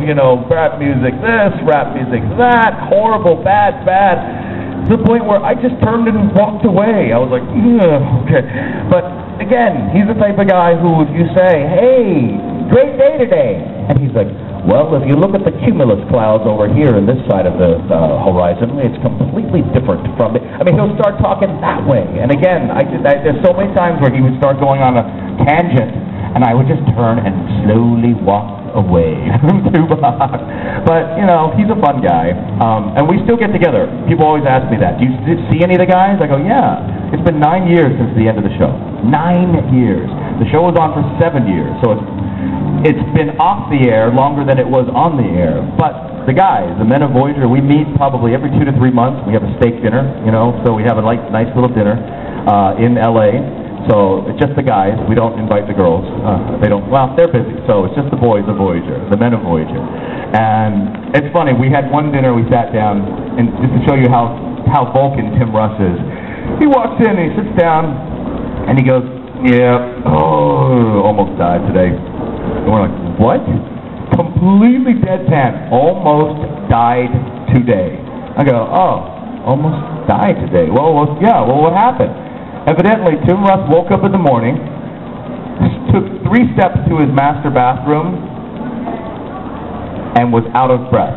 you know, rap music this, rap music that, horrible, bad, to the point where I just turned and walked away. I was like, okay. But again, he's the type of guy who, if you say, hey, great day today, and he's like, well, if you look at the cumulus clouds over here on this side of the horizon, it's completely different from the... I mean, he'll start talking that way. And again, there's so many times where he would start going on a tangent, and I would just turn and slowly walk away from Tuvok. But, you know, he's a fun guy. And we still get together. People always ask me that. Do you see any of the guys? I go, yeah. It's been 9 years since the end of the show. 9 years. The show was on for 7 years, so it's been off the air longer than it was on the air. But the guys, the men of Voyager, we meet probably every 2 to 3 months. We have a steak dinner, you know, so we have a nice little dinner in L.A., so it's just the guys. We don't invite the girls. They don't. Well, they're busy, so it's just the boys of Voyager, the men of Voyager. And it's funny. We had one dinner. We sat down, and just to show you how Vulcan Tim Russ is, he walks in and he sits down, and he goes, "Yeah, almost died today." And we're like, "What?" Completely deadpan. Almost died today. I go, "Oh, almost died today. Well, yeah. Well, what happened?" Evidently, Tim Russ woke up in the morning, took 3 steps to his master bathroom, and was out of breath.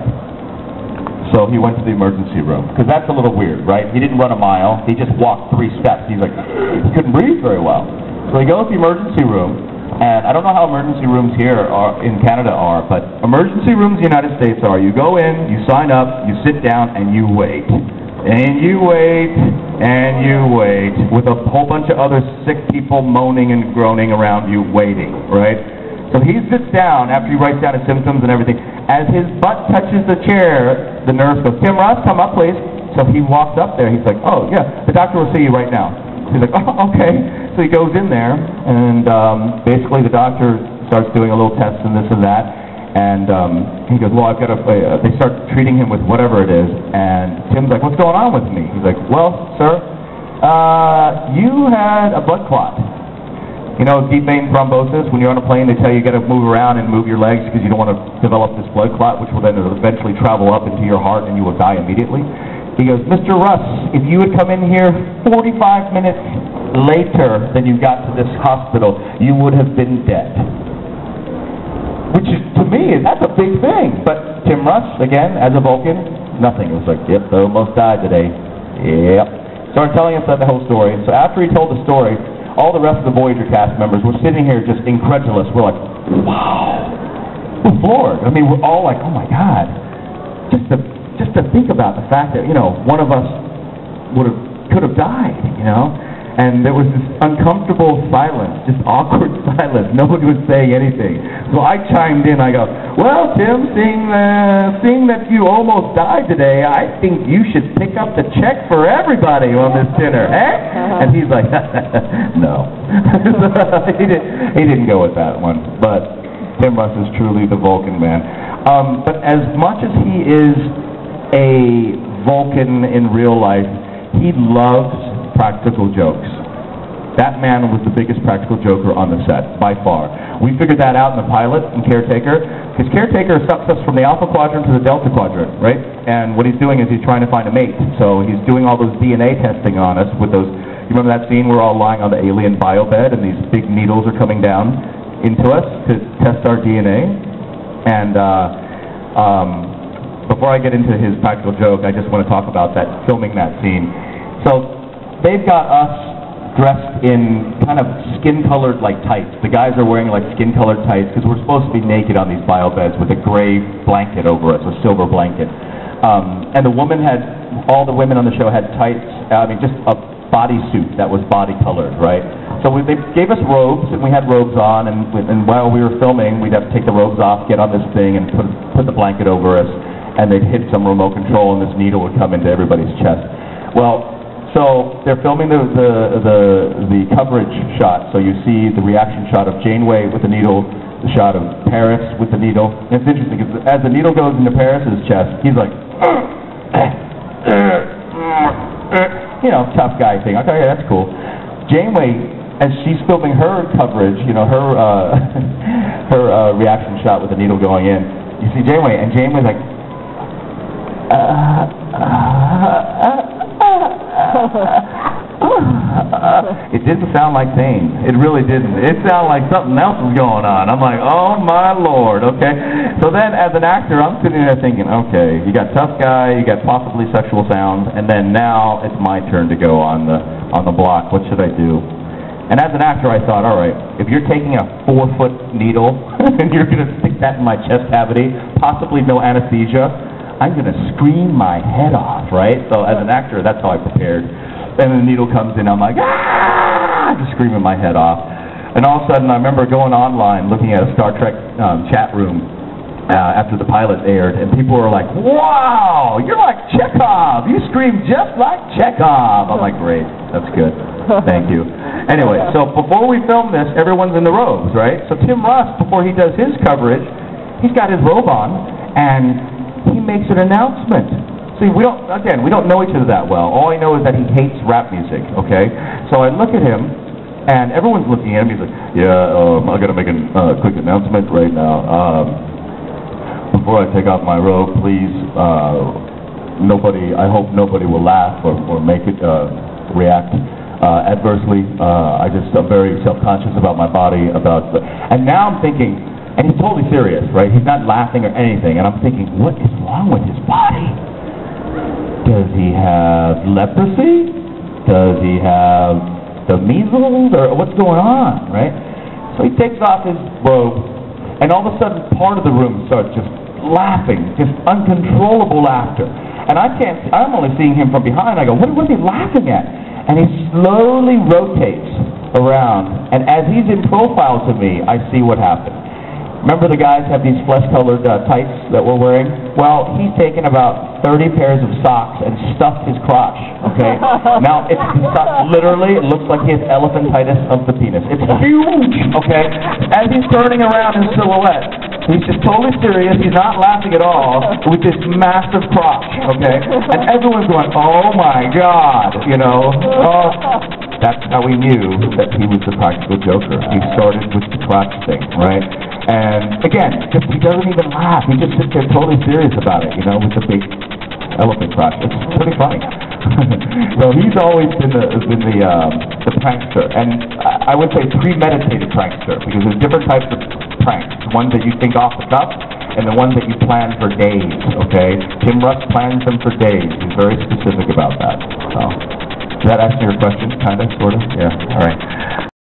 So he went to the emergency room. Because that's a little weird, right? He didn't run a mile. He just walked 3 steps. He's like, he couldn't breathe very well. So he goes to the emergency room, and I don't know how emergency rooms here in Canada are, but emergency rooms in the United States are, you go in, you sign up, you sit down, and you wait. And you wait, and you wait, with a whole bunch of other sick people moaning and groaning around you, waiting, right? So he sits down after he writes down his symptoms and everything. As his butt touches the chair, the nurse goes, "Tim Russ, come up, please." So he walks up there. He's like, "Oh, yeah, the doctor will see you right now." He's like, "Oh, okay." So he goes in there, and basically the doctor starts doing a little test and this and that. And he goes, "Well, I've got to..." They start treating him with whatever it is. And Tim's like, "What's going on with me?" He's like, "Well, sir, you had a blood clot. You know, deep vein thrombosis. When you're on a plane, they tell you got to move around and move your legs because you don't want to develop this blood clot, which will then eventually travel up into your heart and you will die immediately." He goes, "Mr. Russ, if you had come in here 45 minutes later than you got to this hospital, you would have been dead." Which is, to me, that's a big thing. But Tim Russ, again, as a Vulcan, nothing. It was like, "Yep, I almost died today." Yep. Started telling us the whole story. So after he told the story, all the rest of the Voyager cast members were sitting here just incredulous. We're like, wow. We're floored. I mean, we're all like, oh my God. Just to think about the fact that, you know, one of us could have died, you know? And there was this uncomfortable silence, just awkward silence. Nobody was saying anything. So I chimed in. I go, "Well, Tim, seeing that you almost died today, I think you should pick up the check for everybody on this dinner, eh?" And he's like, "No." He didn't go with that one. But Tim Russ is truly the Vulcan man. But as much as he is a Vulcan in real life, he loves practical jokes. That man was the biggest practical joker on the set, by far. We figured that out in the pilot, in Caretaker, because Caretaker sucks us from the Alpha Quadrant to the Delta Quadrant, right? And what he's doing is he's trying to find a mate. So he's doing all those DNA testing on us with those... You remember that scene? We're all lying on the alien biobed, and these big needles are coming down into us to test our DNA. And before I get into his practical joke, I just want to talk about that, filming that scene. So they've got us dressed in kind of skin-colored like tights. The guys are wearing like skin-colored tights because we're supposed to be naked on these biobeds with a gray blanket over us, a silver blanket. And the woman all the women on the show had tights, just a bodysuit that was body-colored, right? So they gave us robes, and we had robes on, and while we were filming, we'd have to take the robes off, get on this thing, and put the blanket over us, and they'd hit some remote control, and this needle would come into everybody's chest. Well, so they're filming the coverage shot, so you see the reaction shot of Janeway with the needle, the shot of Paris with the needle. And it's interesting, because as the needle goes into Paris's chest, he's like, you know, tough guy thing. Okay, yeah, that's cool. Janeway, as she's filming her coverage, you know, her reaction shot with the needle going in, you see Janeway, and Janeway's like, it didn't sound like Thane. It really didn't. It sounded like something else was going on. I'm like, oh my Lord, okay. So then as an actor, I'm sitting there thinking, okay, you got tough guy, you got possibly sexual sounds, and then now it's my turn to go on the block. What should I do? And as an actor, I thought, all right, if you're taking a 4-foot needle and you're going to stick that in my chest cavity, possibly no anesthesia, I'm going to scream my head off, right? So as an actor, that's how I prepared. And the needle comes in, I'm like, ah! Just screaming my head off. And all of a sudden, I remember going online, looking at a Star Trek chat room after the pilot aired, and people were like, wow, you're like Chekhov. You scream just like Chekhov. I'm like, great, that's good. Thank you. Anyway, so before we film this, everyone's in the robes, right? So Tim Russ, before he does his coverage, he's got his robe on, and he makes an announcement. See, we don't know each other that well. All I know is that he hates rap music, okay? So I look at him, and everyone's looking at him. He's like, yeah, I got to make a quick announcement right now. Before I take off my robe, please, I hope nobody will laugh or make it react adversely. I'm very self-conscious about my body, and now I'm thinking, and he's totally serious, right? He's not laughing or anything, and I'm thinking, what is wrong with his body? Does he have leprosy? Does he have the measles? Or what's going on, right? So he takes off his robe, and all of a sudden, part of the room starts just laughing, just uncontrollable laughter. And I'm only seeing him from behind. I go, what is he laughing at? And he slowly rotates around, and as he's in profile to me, I see what happened. Remember the guys have these flesh-colored tights that we're wearing? Well, he's taken about 30 pairs of socks and stuffed his crotch, okay? Now, literally, it looks like he has elephantitis of the penis. It's huge, okay? As he's turning around in silhouette, he's just totally serious. He's not laughing at all with this massive crotch, okay? And everyone's going, oh my God, you know? That's how we knew that he was the practical joker. He started with the crotch thing, right? And again, he doesn't even laugh. He just sits there totally serious about it, you know, with the big elephant crotch. It's pretty funny. So he's always been the prankster, and I would say premeditated prankster, because there's different types of pranks. One that you think off the cuff, and the one that you plan for days, okay? Tim Russ plans them for days. He's very specific about that. So, does that answer your question? Kind of, sort of? Yeah, all right.